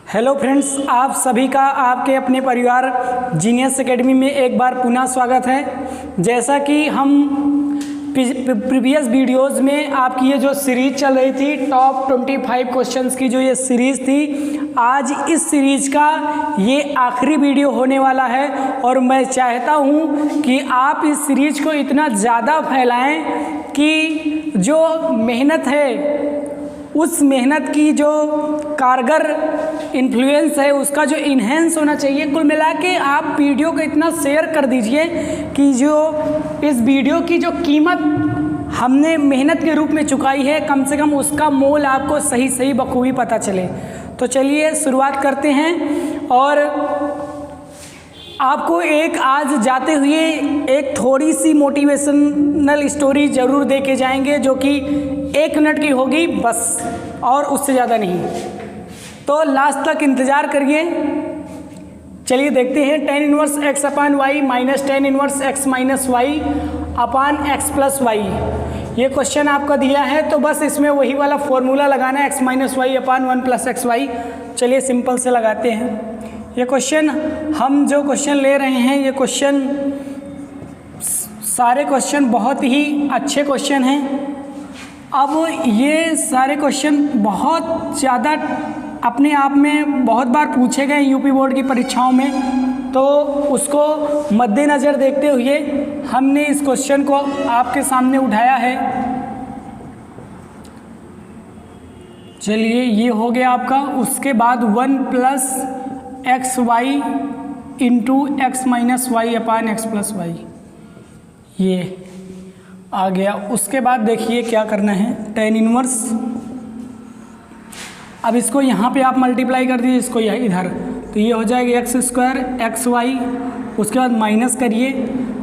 Hello friends, आप सभी का आपके अपने परिवार जीनियस एकेडमी में एक बार पुनः स्वागत है। जैसा कि हम प्रीवियस वीडियोस में आपकी ये जो सीरीज चल रही थी टॉप 25 क्वेश्चंस की जो ये सीरीज़ थी, आज इस सीरीज़ का ये आखिरी वीडियो होने वाला है और मैं चाहता हूँ कि आप इस सीरीज को इतना ज़्यादा फैलाएं कि जो मेहनत है उस मेहनत की जो कारगर इन्फ्लुएंस है उसका जो इन्हेंस होना चाहिए। कुल मिला के आप वीडियो को इतना शेयर कर दीजिए कि जो इस वीडियो की जो कीमत हमने मेहनत के रूप में चुकाई है, कम से कम उसका मोल आपको सही बखूबी पता चले। तो चलिए शुरुआत करते हैं और आपको एक आज जाते हुए एक थोड़ी सी मोटिवेशनल स्टोरी ज़रूर दे के जाएंगे जो कि 1 मिनट की होगी बस, और उससे ज़्यादा नहीं। तो लास्ट तक इंतज़ार करिए। चलिए देखते हैं। tan inverse x upon y minus tan inverse x minus y upon x plus y, ये क्वेश्चन आपका दिया है। तो बस इसमें वही वाला फॉर्मूला लगाना है, x माइनस वाई अपान 1 प्लस एक्स वाई। चलिए सिंपल से लगाते हैं। ये क्वेश्चन हम जो क्वेश्चन ले रहे हैं, ये क्वेश्चन सारे क्वेश्चन बहुत ही अच्छे क्वेश्चन हैं। अब ये सारे क्वेश्चन बहुत ज़्यादा अपने आप में बहुत बार पूछे गए यूपी बोर्ड की परीक्षाओं में, तो उसको मद्देनज़र देखते हुए हमने इस क्वेश्चन को आपके सामने उठाया है। चलिए ये हो गया आपका। उसके बाद 1 plus x y into x minus y upon x plus y, ये आ गया। उसके बाद देखिए क्या करना है, tan इनवर्स। अब इसको यहाँ पे आप मल्टीप्लाई कर दीजिए, इसको यह इधर, तो ये हो जाएगा एक्स स्क्वायर एक्स वाई। उसके बाद माइनस करिए,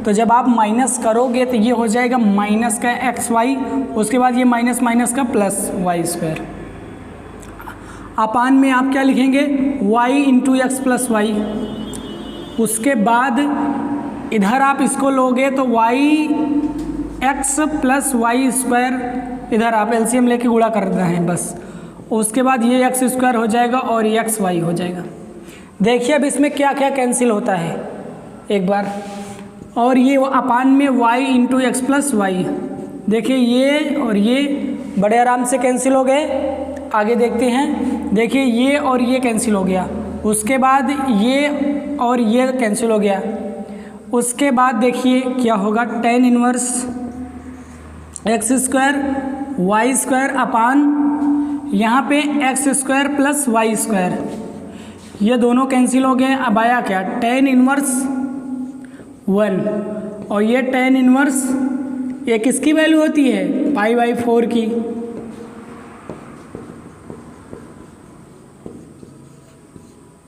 तो जब आप माइनस करोगे तो ये हो जाएगा माइनस का एक्स वाई। उसके बाद ये माइनस माइनस का प्लस वाई स्क्वायर। अपान में आप क्या लिखेंगे, y into x plus y. उसके बाद इधर आप इसको लोगे तो y x plus y square, इधर आप एलसीएम लेके गुणा कर रहे हैं बस। उसके बाद ये एक्स स्क्वायर हो जाएगा और ये एक्स वाई हो जाएगा। देखिए अब इसमें क्या क्या कैंसिल होता है एक बार, और ये अपान में y into x plus y. देखिए ये और ये बड़े आराम से कैंसिल हो गए। आगे देखते हैं। देखिए ये और ये कैंसिल हो गया। उसके बाद ये और ये कैंसिल हो गया। उसके बाद देखिए क्या होगा, tan inverse x square y square upon यहाँ पे x square plus y square, ये दोनों कैंसिल हो गए। अब आया क्या, tan इनवर्स 1 और ये tan इनवर्स, ये किसकी वैल्यू होती है, π/4 की।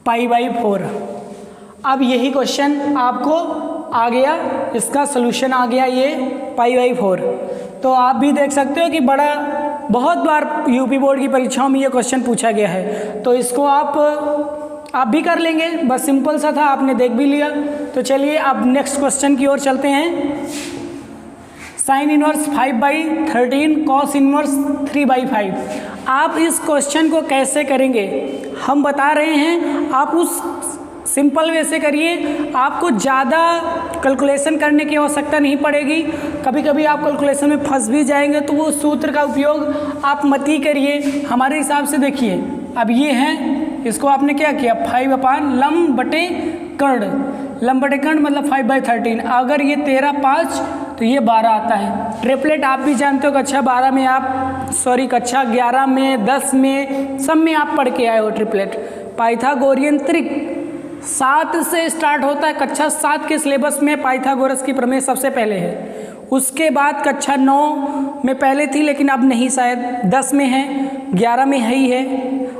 π/4। अब यही क्वेश्चन आपको आ गया, इसका सोल्यूशन आ गया ये π/4। तो आप भी देख सकते हो कि बहुत बार यूपी बोर्ड की परीक्षाओं में ये क्वेश्चन पूछा गया है। तो इसको आप भी कर लेंगे, बस सिंपल सा था, आपने देख भी लिया। तो चलिए अब नेक्स्ट क्वेश्चन की ओर चलते हैं। Sine inverse 5/13 cos inverse 3/5। आप इस क्वेश्चन को कैसे करेंगे हम बता रहे हैं, आप उस सिंपल वे से करिए। आपको ज़्यादा कैलकुलेशन करने की आवश्यकता नहीं पड़ेगी। कभी कभी आप कैलकुलेशन में फंस भी जाएंगे तो वो सूत्र का उपयोग आप मत ही करिए। हमारे हिसाब से देखिए, अब ये है, इसको आपने क्या किया, 5 अपान लंब बटे कर्ण। लंब बटे कर्ण मतलब 5/13। अगर ये 13 5 तो ये 12 आता है। ट्रिपलेट आप भी जानते हो, कक्षा 12 में कक्षा 11 में 10 में सब में आप पढ़ के आए हो ट्रिपलेट। पाइथागोरियन त्रिक 7 से स्टार्ट होता है। कक्षा 7 के सिलेबस में पाइथागोरस की प्रमेय सबसे पहले है। उसके बाद कक्षा 9 में पहले थी लेकिन अब नहीं, शायद 10 में है, 11 में है ही है।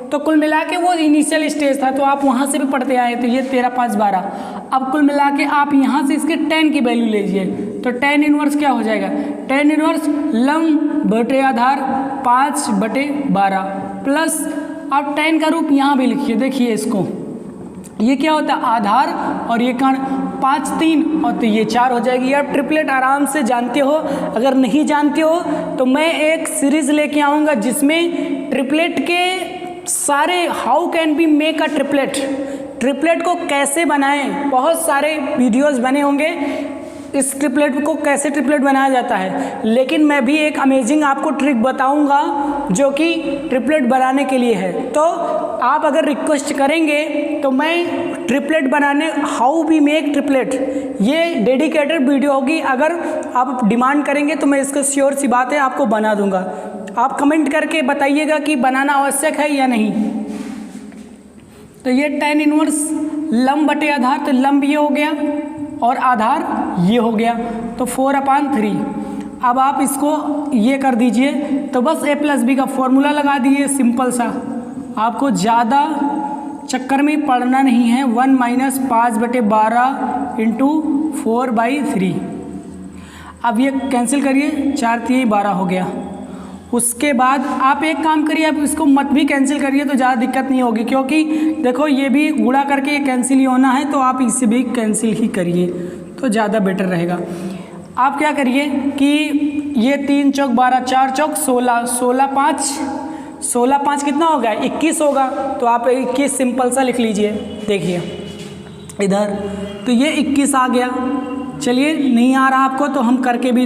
तो कुल मिला के वो इनिशियल स्टेज था, तो आप वहाँ से भी पढ़ते आए। तो ये 13 5 12। अब कुल मिला के आप यहाँ से इसके tan की वैल्यू लीजिए, तो tan इनवर्स क्या हो जाएगा, tan इनवर्स लंब बटे आधार 5/12 प्लस, आप tan का रूप यहाँ भी लिखिए। देखिए इसको, ये क्या होता है, आधार और ये कर्ण 5 3 और तो ये 4 हो जाएगी। आप ट्रिपलेट आराम से जानते हो। अगर नहीं जानते हो तो मैं एक सीरीज़ लेके आऊँगा जिसमें ट्रिपलेट के सारे how can be make a triplet, triplet को कैसे बनाएं, बहुत सारे वीडियोस बने होंगे इस ट्रिपलेट को कैसे ट्रिपलेट बनाया जाता है, लेकिन मैं भी एक अमेजिंग आपको ट्रिक बताऊंगा जो कि ट्रिपलेट बनाने के लिए है। तो आप अगर रिक्वेस्ट करेंगे तो मैं ट्रिपलेट बनाने हाउ वी मेक ट्रिपलेट, ये डेडिकेटेड वीडियो होगी। अगर आप डिमांड करेंगे तो मैं इसको श्योर सी बात है आपको बना दूंगा। आप कमेंट करके बताइएगा कि बनाना आवश्यक है या नहीं। तो ये tan इनवर्स लंब बटे आधार, तो लंब ये हो गया और आधार ये हो गया, तो 4/3। अब आप इसको ये कर दीजिए, तो बस a+b का फॉर्मूला लगा दिए, सिंपल सा, आपको ज़्यादा चक्कर में पढ़ना नहीं है। 1 - 5/12 × 4/3। अब ये कैंसिल करिए, 4 × 3 = 12 हो गया। उसके बाद आप एक काम करिए, आप इसको मत भी कैंसिल करिए तो ज़्यादा दिक्कत नहीं होगी, क्योंकि देखो ये भी गुणा करके ये कैंसिल ही होना है, तो आप इससे भी कैंसिल ही करिए तो ज़्यादा बेटर रहेगा। आप क्या करिए कि ये 3 चौक 12, 4 चौक 16, 16 5 कितना होगा, 21 होगा, तो आप 21 सिंपल सा लिख लीजिए। देखिए इधर, तो ये 21 आ गया। चलिए नहीं आ रहा आपको तो हम करके भी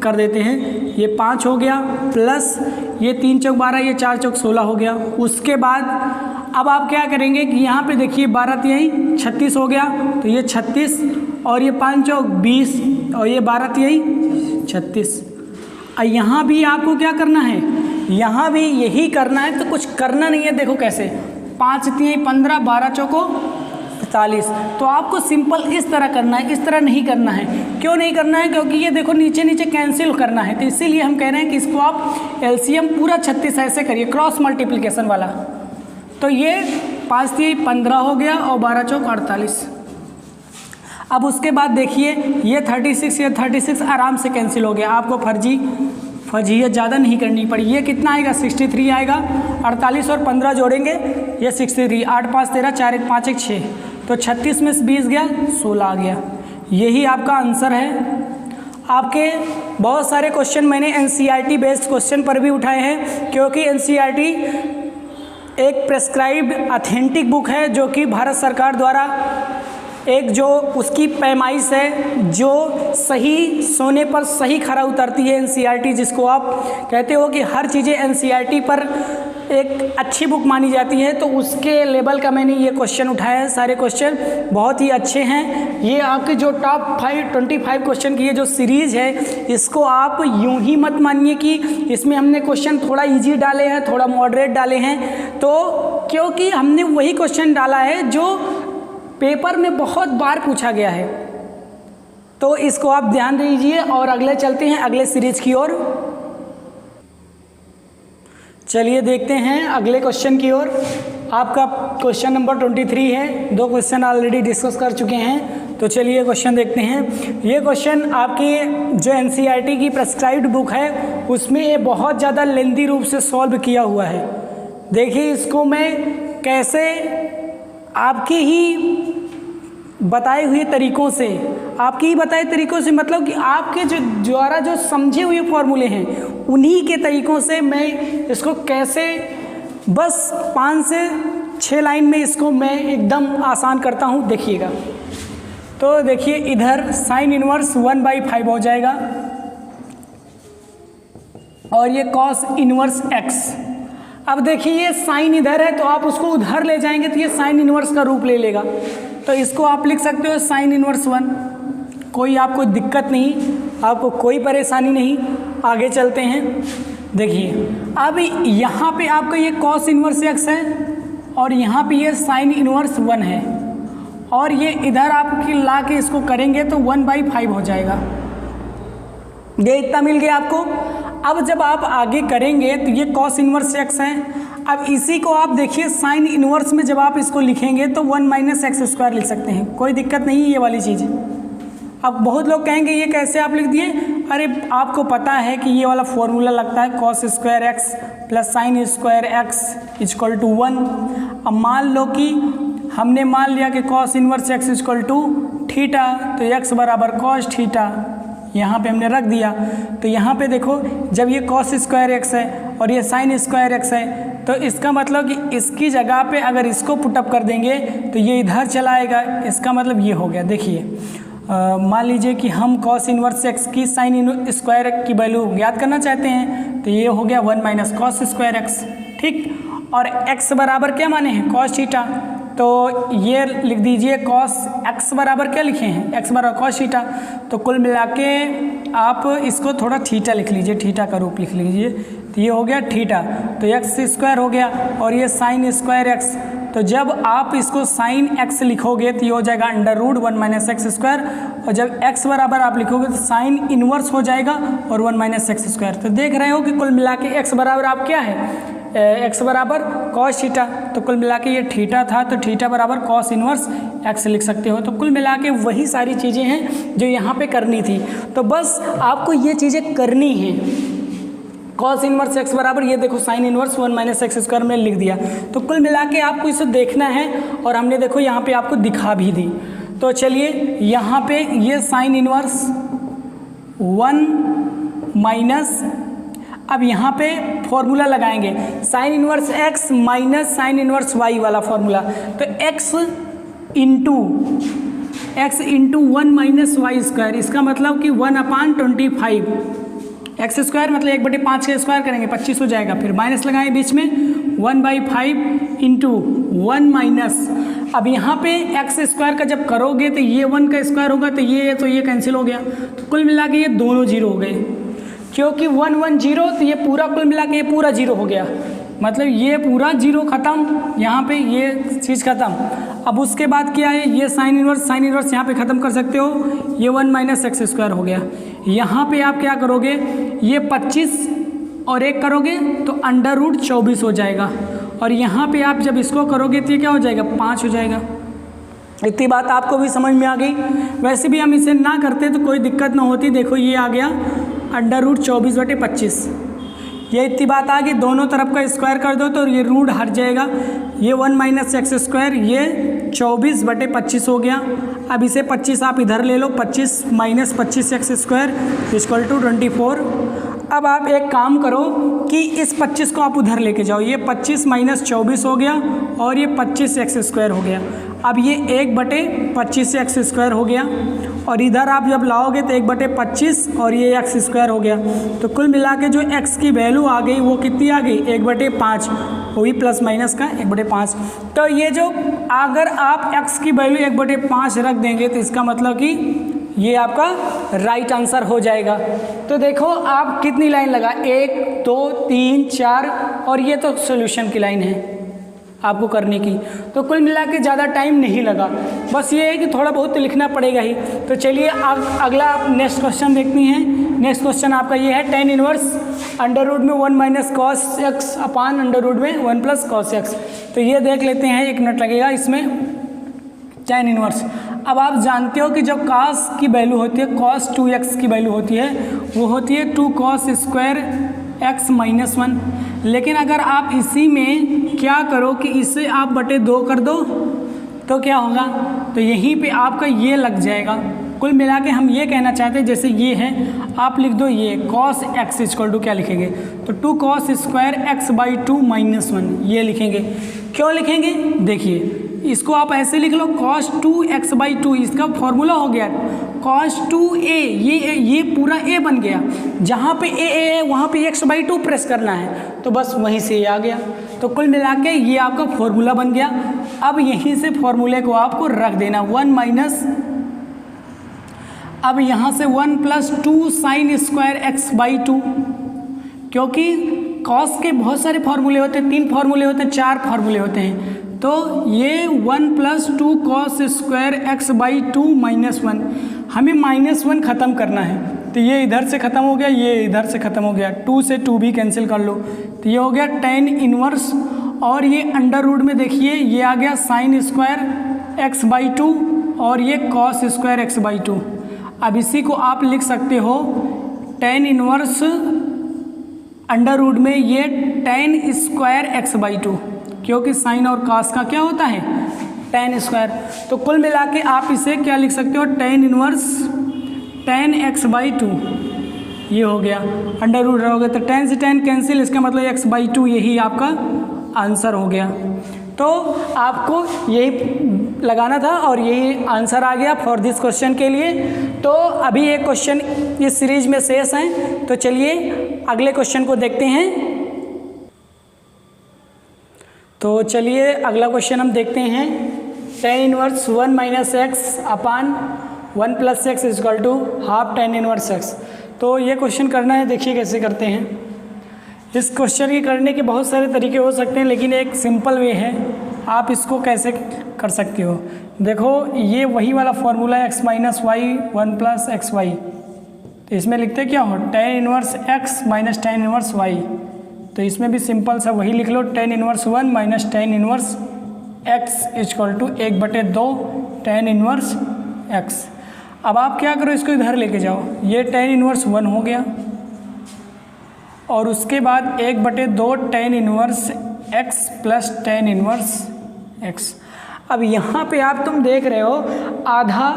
कर देते हैं। ये 5 हो गया, प्लस ये 3 चौक 12, ये 4 चौक 16 हो गया। उसके बाद अब आप क्या करेंगे कि यहाँ पे देखिए 12 × 36 हो गया, तो ये 36 और ये 5 चौक 20 और ये 12 × 36। और यहाँ भी आपको क्या करना है, यहाँ भी यही करना है, तो कुछ करना नहीं है। देखो कैसे, 5 × 3 = 15, 12 चौको 45। तो आपको सिंपल इस तरह करना है, इस तरह नहीं करना है। क्यों नहीं करना है, क्योंकि ये देखो नीचे नीचे कैंसिल करना है, तो इसीलिए हम कह रहे हैं कि इसको आप एलसीएम पूरा 36 ऐसे करिए, क्रॉस मल्टीप्लिकेशन वाला। तो ये 5 × 3 = 15 हो गया और 12 चौक 48। अब उसके बाद देखिए ये 36, ये 36 आराम से कैंसिल हो गया। आपको फर्जियत ज़्यादा नहीं करनी पड़ी। ये कितना आएगा, 63 आएगा। 48 और 15 जोड़ेंगे, ये 63, 8 × 5 = 13, 4 × 1 = 5 = 6, तो 36 में से 20 गया, 16 आ गया। यही आपका आंसर है। आपके बहुत सारे क्वेश्चन मैंने एनसीईआरटी बेस्ड क्वेश्चन पर भी उठाए हैं, क्योंकि एनसीईआरटी एक प्रेस्क्राइब्ड ऑथेंटिक बुक है जो कि भारत सरकार द्वारा एक जो उसकी पैमाइश है, जो सही सोने पर सही खरा उतरती है एनसीईआरटी, जिसको आप कहते हो कि हर चीज़ें एनसीईआरटी पर एक अच्छी बुक मानी जाती है। तो उसके लेवल का मैंने ये क्वेश्चन उठाया है। सारे क्वेश्चन बहुत ही अच्छे हैं। ये आपके जो टॉप 25 क्वेश्चन की ये जो सीरीज़ है, इसको आप यूं ही मत मानिए कि इसमें हमने क्वेश्चन थोड़ा इजी डाले हैं, थोड़ा मॉडरेट डाले हैं, तो क्योंकि हमने वही क्वेश्चन डाला है जो पेपर में बहुत बार पूछा गया है। तो इसको आप ध्यान दीजिए और अगले चलते हैं अगले सीरीज की ओर। चलिए देखते हैं अगले क्वेश्चन की ओर। आपका क्वेश्चन नंबर 23 है। 2 क्वेश्चन ऑलरेडी डिस्कस कर चुके हैं, तो चलिए क्वेश्चन देखते हैं। ये क्वेश्चन आपकी जो एनसीईआरटी की प्रेस्क्राइब्ड बुक है उसमें ये बहुत ज़्यादा लेंथी रूप से सॉल्व किया हुआ है। देखिए इसको मैं कैसे आपके ही बताए हुए तरीक़ों से, आपके ही बताए तरीक़ों से मतलब कि आपके जो द्वारा जो समझे हुए फॉर्मूले हैं उन्हीं के तरीक़ों से मैं इसको कैसे बस 5 से 6 लाइन में इसको मैं एकदम आसान करता हूँ। देखिएगा, तो देखिए इधर sin इनवर्स 1/5 हो जाएगा और ये cos इनवर्स x। अब देखिए ये साइन इधर है तो आप उसको उधर ले जाएंगे तो ये साइन इनवर्स का रूप ले लेगा, तो इसको आप लिख सकते हो sin इनवर्स 1। कोई आपको दिक्कत नहीं, आपको कोई परेशानी नहीं। आगे चलते हैं। देखिए अब यहाँ पे आपका ये cos इनवर्स x है और यहाँ पे ये sin इनवर्स 1 है, और ये इधर आपकी ला के इसको करेंगे तो 1/5 हो जाएगा। ये इतना मिल गया आपको। अब जब आप आगे करेंगे तो ये cos इनवर्स x है। अब इसी को आप देखिए sin इनवर्स में जब आप इसको लिखेंगे तो 1 - x² लिख सकते हैं, कोई दिक्कत नहीं है ये वाली चीज़। अब बहुत लोग कहेंगे ये कैसे आप लिख दिए, अरे आपको पता है कि ये वाला फॉर्मूला लगता है cos² x + sin² x = 1। अब मान लो कि हमने मान लिया कि cos इनवर्स x = थीटा, तो x = cos थीटा, यहाँ पे हमने रख दिया। तो यहाँ पे देखो जब ये कॉस स्क्वायर एक्स है और ये साइन स्क्वायर एक्स है, तो इसका मतलब कि इसकी जगह पे अगर इसको पुटअप कर देंगे तो ये इधर चला आएगा। इसका मतलब ये हो गया। देखिए मान लीजिए कि हम कॉस इनवर्स एक्स की साइन स्क्वायर की वैल्यू ज्ञात करना चाहते हैं, तो ये हो गया 1 माइनस कॉस स्क्वायर एक्स, ठीक। और x बराबर क्या माने हैं, कॉस थीटा, तो ये लिख दीजिए कॉस x बराबर क्या लिखे हैं, x बराबर कॉस थीटा। तो कुल मिला के आप इसको थोड़ा थीटा लिख लीजिए, थीटा का रूप लिख लीजिए, तो ये हो गया थीटा। तो एक्स स्क्वायर हो गया और ये साइन स्क्वायर एक्स। तो जब आप इसको साइन एक्स लिखोगे तो ये हो जाएगा √1 माइनस एक्स स्क्वायर, और जब x बराबर आप लिखोगे तो साइन इनवर्स हो जाएगा और 1 माइनस एक्स स्क्वायर। तो देख रहे हो कि कुल मिला के x बराबर आप क्या है, x बराबर कॉस थीटा। तो कुल मिला के ये थीटा था, तो थीटा बराबर कॉस इनवर्स x लिख सकते हो। तो कुल मिला के वही सारी चीज़ें हैं जो यहाँ पे करनी थी। तो बस आपको ये चीज़ें करनी हैं। कॉस इनवर्स x बराबर ये देखो sine inverse 1 minus x square में लिख दिया। तो कुल मिला के आपको इसे देखना है और हमने देखो यहाँ पे आपको दिखा भी दी। तो चलिए यहाँ पे ये साइन इनवर्स 1 माइनस, अब यहाँ पे फॉर्मूला लगाएंगे sine inverse x minus sine inverse y वाला फॉर्मूला। तो x into 1 minus y square, इसका मतलब कि 1/25 एक्स स्क्वायर मतलब 1/5 का स्क्वायर करेंगे 25 हो जाएगा। फिर माइनस लगाएं बीच में 1/5 इंटू 1 माइनस, अब यहाँ पे एक्स स्क्वायर का जब करोगे तो ये 1 का स्क्वायर होगा, तो ये कैंसिल हो गया। तो कुल मिला के ये दोनों जीरो हो गए, क्योंकि 1 1 0, तो ये पूरा कुल मिला के ये पूरा जीरो हो गया, मतलब ये पूरा जीरो खत्म, यहाँ पे ये चीज़ खत्म। अब उसके बाद क्या है, ये साइन इनवर्स यहाँ पे ख़त्म कर सकते हो, ये 1 माइनस एक्स स्क्वायर हो गया। यहाँ पे आप क्या करोगे, ये 25 और 1 करोगे तो √24 हो जाएगा, और यहाँ पे आप जब इसको करोगे तो ये क्या हो जाएगा, 5 हो जाएगा। इतनी बात आपको भी समझ में आ गई। वैसे भी हम इसे ना करते तो कोई दिक्कत ना होती। देखो ये आ गया √24/25, ये इतनी बात आ गई। दोनों तरफ का स्क्वायर कर दो तो ये रूट हट जाएगा, ये 1 माइनस एक्स स्क्वायर, ये 24/25 हो गया। अब इसे 25 आप इधर ले लो, 25 माइनस 25 एक्स स्क्वायर = 24। अब आप एक काम करो कि इस 25 को आप उधर लेके जाओ, ये 25 माइनस 24 हो गया और ये 25 एक्स स्क्वायर हो गया। अब ये 1/25 एक्स स्क्वायर हो गया, और इधर आप जब लाओगे तो 1/25 और ये एक्स स्क्वायर हो गया। तो कुल मिला के जो एक्स की वैल्यू आ गई वो कितनी आ गई, 1/5, वही प्लस माइनस का 1/5। तो ये जो अगर आप एक्स की वैल्यू 1/5 रख देंगे तो इसका मतलब कि ये आपका राइट आंसर हो जाएगा। तो देखो आप कितनी लाइन लगा, 1 2 3 4, और ये तो सॉल्यूशन की लाइन है आपको करने की। तो कुल मिला के ज़्यादा टाइम नहीं लगा, बस ये है कि थोड़ा बहुत तो लिखना पड़ेगा ही। तो चलिए अब अगला आप नेक्स्ट क्वेश्चन देखनी है। नेक्स्ट क्वेश्चन आपका ये है tan इनवर्स √ में 1 माइनस कॉस एक्स अपान √ में 1 प्लस कॉस एक्स। तो ये देख लेते हैं, 1 मिनट लगेगा इसमें। tan इनवर्स, अब आप जानते हो कि जब cos की वैल्यू होती है, cos 2x की वैल्यू होती है, वो होती है 2 cos स्क्वायर x माइनस 1। लेकिन अगर आप इसी में क्या करो कि इसे आप /2 कर दो तो क्या होगा, तो यहीं पे आपका ये लग जाएगा। कुल मिला के हम ये कहना चाहते हैं, जैसे ये है आप लिख दो ये cos x = क्या लिखेंगे, तो 2 cos स्क्वायर x/2 माइनस 1 ये लिखेंगे। क्यों लिखेंगे, देखिए इसको आप ऐसे लिख लो cos 2x/2, इसका फॉर्मूला हो गया cos 2a, ये पूरा a बन गया, जहाँ पे a है वहाँ पे x/2 प्रेस करना है, तो बस वहीं से ये आ गया। तो कुल मिला के ये आपका फॉर्मूला बन गया। अब यहीं से फॉर्मूले को आपको रख देना 1 माइनस, अब यहाँ से 1 प्लस 2 साइन स्क्वायर x/2, क्योंकि cos के बहुत सारे फॉर्मूले होते हैं, 3 फॉर्मूले होते हैं, 4 फॉर्मूले होते हैं। तो ये 1 plus 2 cos square x/2 minus 1, हमें -1 ख़त्म करना है। तो ये इधर से ख़त्म हो गया, ये इधर से ख़त्म हो गया, 2 से 2 भी कैंसिल कर लो, तो ये हो गया tan इनवर्स, और ये √ में देखिए ये आ गया साइन स्क्वायर x/2 और ये cos स्क्वायर x/2। अब इसी को आप लिख सकते हो tan इनवर्स √ में ये tan स्क्वायर x/2, क्योंकि साइन और cos का क्या होता है, tan स्क्वायर। तो कुल मिला के आप इसे क्या लिख सकते हो, tan इनवर्स 10x/2 ये हो गया, अंडर रूट हो गया, तो 10 से 10 कैंसिल, इसका मतलब x/2 यही आपका आंसर हो गया। तो आपको यही लगाना था और यही आंसर आ गया फॉर दिस क्वेश्चन के लिए। तो अभी एक क्वेश्चन इस सीरीज में शेष हैं, तो चलिए अगले क्वेश्चन को देखते हैं। तो चलिए अगला क्वेश्चन हम देखते हैं। tan inverse 1 minus x upon 1 plus x is equal to half tan inverse x. तो ये क्वेश्चन करना है, देखिए कैसे करते हैं। इस क्वेश्चन के करने के बहुत सारे तरीके हो सकते हैं, लेकिन एक सिंपल वे है, आप इसको कैसे कर सकते हो। देखो ये वही वाला फॉर्मूला है x minus y 1 plus x y, तो इसमें लिखते क्या हो tan inverse x minus tan inverse y। तो इसमें भी सिंपल सा वही लिख लो, tan inverse 1 minus tan inverse x is equal to 1/2 tan inverse x। अब आप क्या करो, इसको इधर लेके जाओ, ये tan इनवर्स 1 हो गया और उसके बाद 1/2 tan inverse x plus tan inverse x। अब यहाँ पे आप तुम देख रहे हो आधा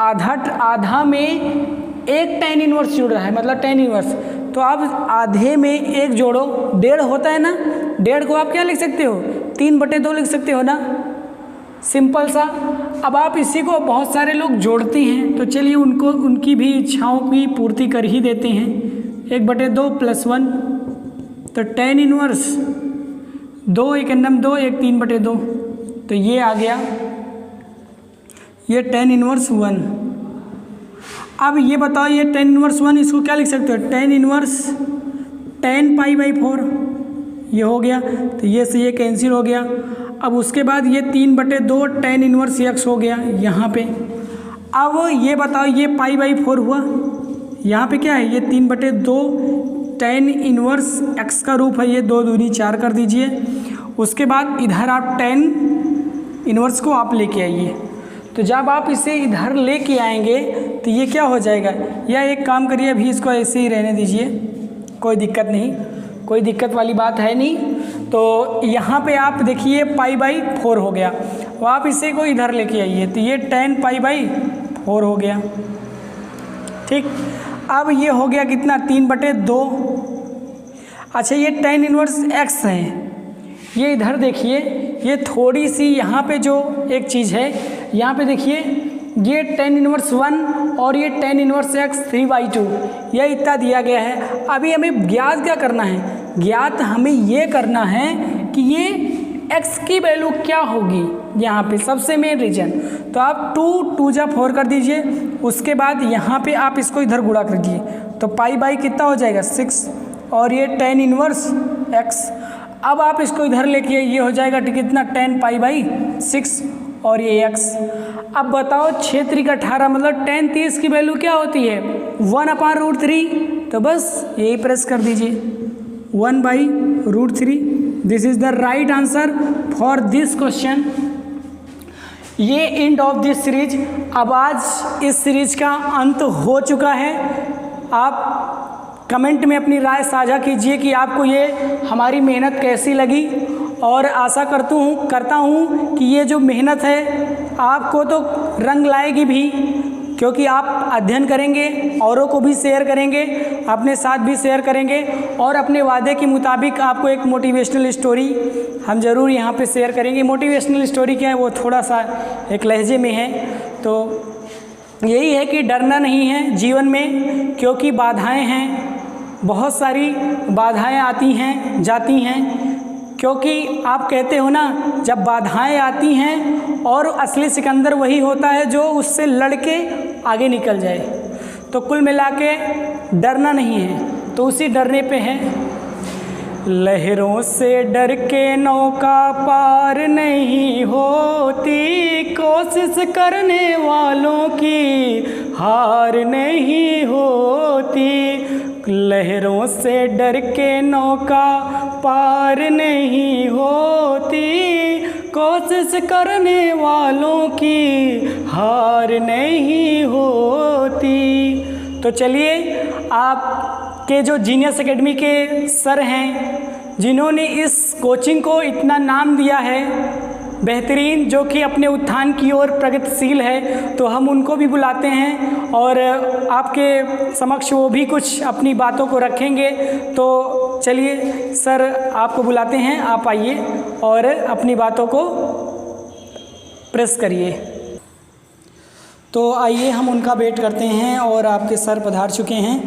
आधा आधा में एक tan इनवर्स जुड़ रहा है, मतलब tan इनवर्स। तो आप आधे में एक जोड़ो, 1.5 होता है ना, 1.5 को आप क्या लिख सकते हो 3/2 लिख सकते हो ना, सिंपल सा। अब आप इसी को बहुत सारे लोग जोड़ते हैं, तो चलिए उनको उनकी भी इच्छाओं की पूर्ति कर ही देते हैं। 1/2 प्लस 1, तो tan इनवर्स 2 1 2 1 3/2, तो ये आ गया ये tan इनवर्स 1। अब ये बताओ ये tan इनवर्स 1 इसको क्या लिख सकते हो, tan इनवर्स tan π/4 ये हो गया, तो ये से ये कैंसिल हो गया। अब उसके बाद ये 3/2 tan इनवर्स x हो गया यहाँ पे। अब ये बताओ ये π/4 हुआ, यहाँ पे क्या है ये 3/2 tan इनवर्स x का रूप है, ये 2 दूनी 4 कर दीजिए। उसके बाद इधर आप tan इनवर्स को आप लेके आइए, तो जब आप इसे इधर लेके आएंगे तो ये क्या हो जाएगा, या एक काम करिए अभी इसको ऐसे ही रहने दीजिए, कोई दिक्कत नहीं, कोई दिक्कत वाली बात है नहीं। तो यहाँ पे आप देखिए π/4 हो गया, तो आप इसे को इधर लेके आइए, तो ये tan π/4 हो गया, ठीक। अब ये हो गया कितना 3/2। अच्छा ये tan इनवर्स x है, ये इधर देखिए, ये थोड़ी सी यहाँ पे जो एक चीज़ है, यहाँ पे देखिए ये tan इनवर्स 1 और ये tan इनवर्स x 3/2 यह इतना दिया गया है। अभी हमें ज्ञात क्या करना है, ज्ञात हमें ये करना है कि ये x की वैल्यू क्या होगी यहाँ पे, सबसे मेन रीजन। तो आप 2 जा 4 कर दीजिए, उसके बाद यहाँ पे आप इसको इधर गुणा कर दीजिए, तो π/, कितना हो जाएगा 6, और ये tan इनवर्स x। अब आप इसको इधर लेके ये हो जाएगा कितना tan π/6 और ये x। अब बताओ 6 3 18, मतलब tan 30 की वैल्यू क्या होती है 1/√3, तो बस यही प्रेस कर दीजिए 1/√3। This is the right answer for this question. ये एंड ऑफ दिस सीरीज। अब आज इस सीरीज का अंत हो चुका है। आप कमेंट में अपनी राय साझा कीजिए कि आपको ये हमारी मेहनत कैसी लगी, और आशा करता हूँ कि ये जो मेहनत है आपको तो रंग लाएगी भी, क्योंकि आप अध्ययन करेंगे, औरों को भी शेयर करेंगे, अपने साथ भी शेयर करेंगे, और अपने वादे के मुताबिक आपको एक मोटिवेशनल स्टोरी हम ज़रूर यहाँ पे शेयर करेंगे। मोटिवेशनल स्टोरी क्या है, वो थोड़ा सा एक लहजे में है। तो यही है कि डरना नहीं है जीवन में, क्योंकि बाधाएं हैं, बहुत सारी बाधाएं आती हैं जाती हैं, क्योंकि आप कहते हो ना जब बाधाएं आती हैं, और असली सिकंदर वही होता है जो उससे लड़के आगे निकल जाए। तो कुल मिला के डरना नहीं है, तो उसी डरने पे है। लहरों से डर के नौका पार नहीं होती, कोशिश करने वालों की हार नहीं होती। लहरों से डर के नौका पार नहीं होती, कोशिश करने वालों की हार नहीं होती। तो चलिए, आपके जो जीनियस एकेडमी के सर हैं, जिन्होंने इस कोचिंग को इतना नाम दिया है, बेहतरीन जो कि अपने उत्थान की ओर प्रगतिशील है, तो हम उनको भी बुलाते हैं और आपके समक्ष वो भी कुछ अपनी बातों को रखेंगे। तो चलिए सर, आपको बुलाते हैं, आप आइए और अपनी बातों को प्रेस करिए। तो आइए हम उनका वेट करते हैं और आपके सर पधार चुके हैं,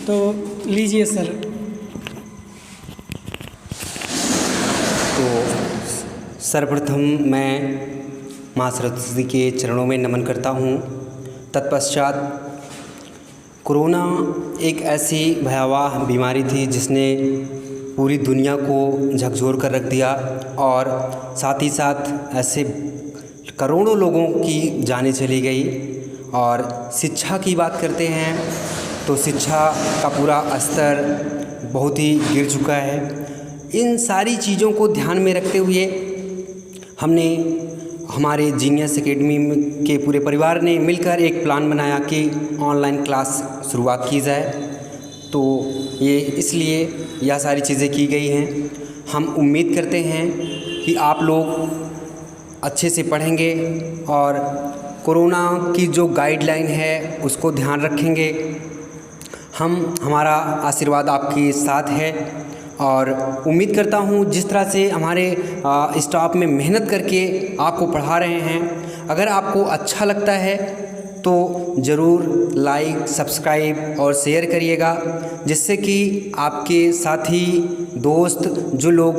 तो लीजिए सर। तो सर्वप्रथम मैं माँ सरस्वती के चरणों में नमन करता हूँ। तत्पश्चात कोरोना एक ऐसी भयावह बीमारी थी जिसने पूरी दुनिया को झकझोर कर रख दिया और साथ ही साथ ऐसे करोड़ों लोगों की जानें चली गई। और शिक्षा की बात करते हैं तो शिक्षा का पूरा स्तर बहुत ही गिर चुका है। इन सारी चीज़ों को ध्यान में रखते हुए हमने हमारे जीनियस एकेडमी के पूरे परिवार ने मिलकर एक प्लान बनाया कि ऑनलाइन क्लास शुरुआत की जाए। तो ये इसलिए यह सारी चीज़ें की गई हैं। हम उम्मीद करते हैं कि आप लोग अच्छे से पढ़ेंगे और कोरोना की जो गाइडलाइन है उसको ध्यान रखेंगे। हमारा आशीर्वाद आपके साथ है और उम्मीद करता हूँ जिस तरह से हमारे स्टाफ में मेहनत करके आपको पढ़ा रहे हैं, अगर आपको अच्छा लगता है तो ज़रूर लाइक, सब्सक्राइब और शेयर करिएगा, जिससे कि आपके साथी दोस्त जो लोग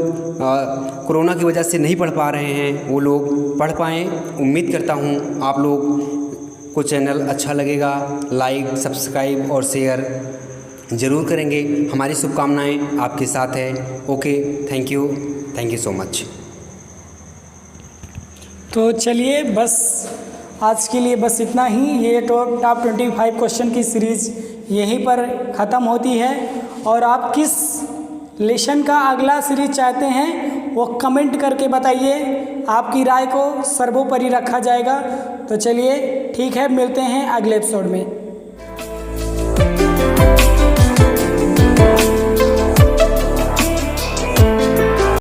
कोरोना की वजह से नहीं पढ़ पा रहे हैं वो लोग पढ़ पाएँ। उम्मीद करता हूँ आप लोग को चैनल अच्छा लगेगा। लाइक, सब्सक्राइब और शेयर ज़रूर करेंगे। हमारी शुभकामनाएं आपके साथ है। Okay, thank you so much. तो चलिए बस आज के लिए बस इतना ही। ये टॉप 25 क्वेश्चन की सीरीज़ यहीं पर ख़त्म होती है और आप किस लेसन का अगला सीरीज चाहते हैं वो कमेंट करके बताइए। आपकी राय को सर्वोपरि रखा जाएगा। तो चलिए ठीक है, मिलते हैं अगले एपिसोड में।